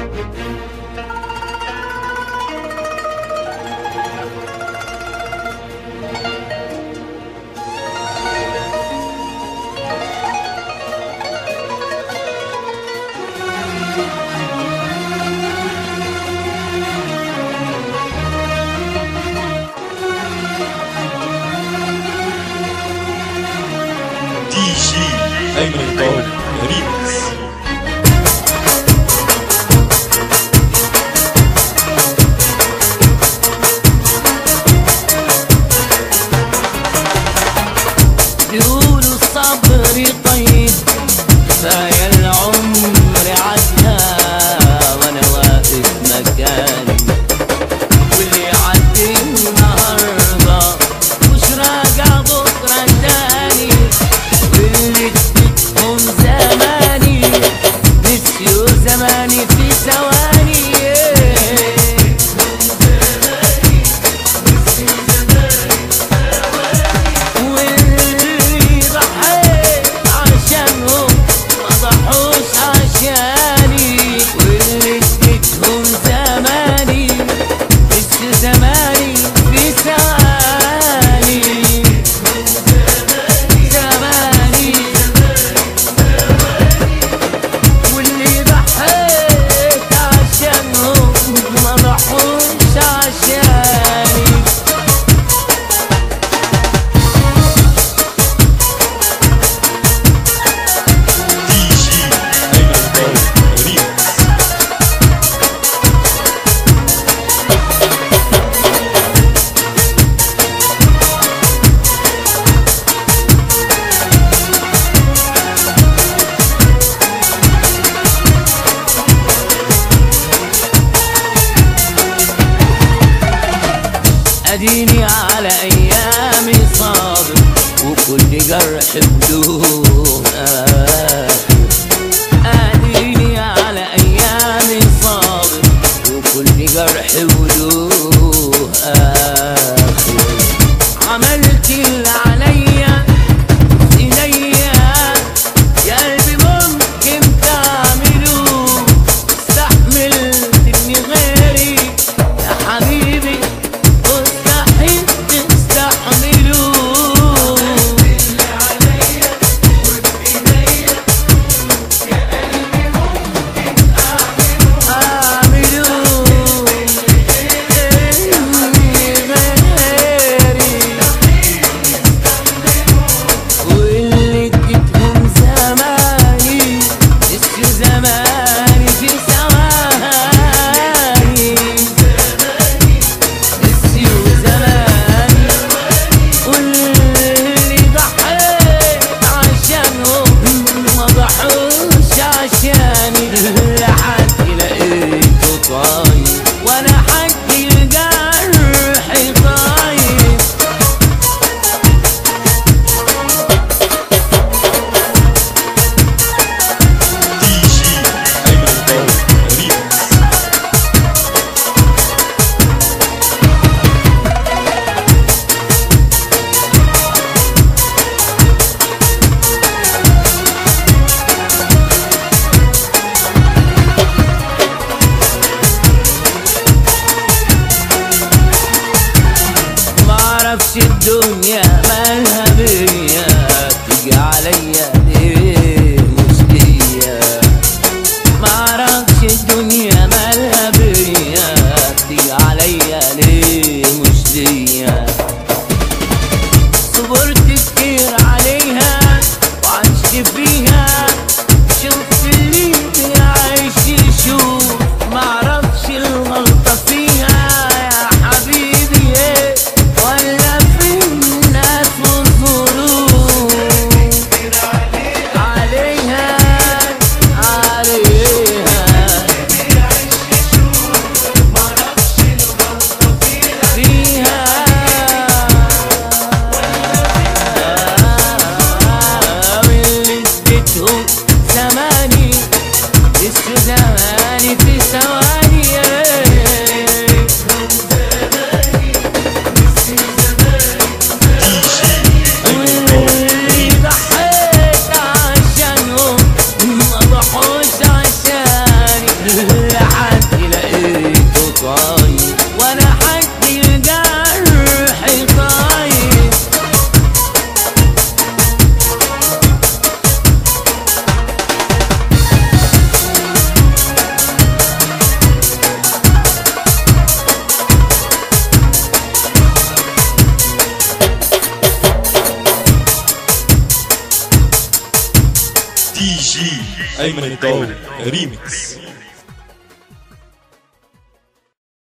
DJ أيمن الطاوي ريمكس. بيقولوا الصبر طيب كفاية العمر عدى وانا واقف مكاني، واللي عدي النهارده مش راجع بكره تاني، واللي اديتهم زماني نسيوا زماني في ثواني. اديني على ايامي صابر وكل جرح بدون اخر، اديني على ايامي صابر وكل جرح بدون اخر. عملت اللي عليا ايديا يا قلبي ممكن تعملوه، استحملت اني غيري يا حبيبي الدنيا مالها بيا تيجي عليا ليه مش ليا، معرفش الدنيا مالها بيا تيجي عليا ليه مش ليا. صبرت كتير عليها وعشت فيها، شفت اللي بيعيش يشوف، معرفش الغلطة فيها يا حبيبي ايه ولا زماني لسه زماني في ثواني. واللي ضحيت عشانهم ما ضحوش عشاني. دي جي أيمن الدور ريميكس.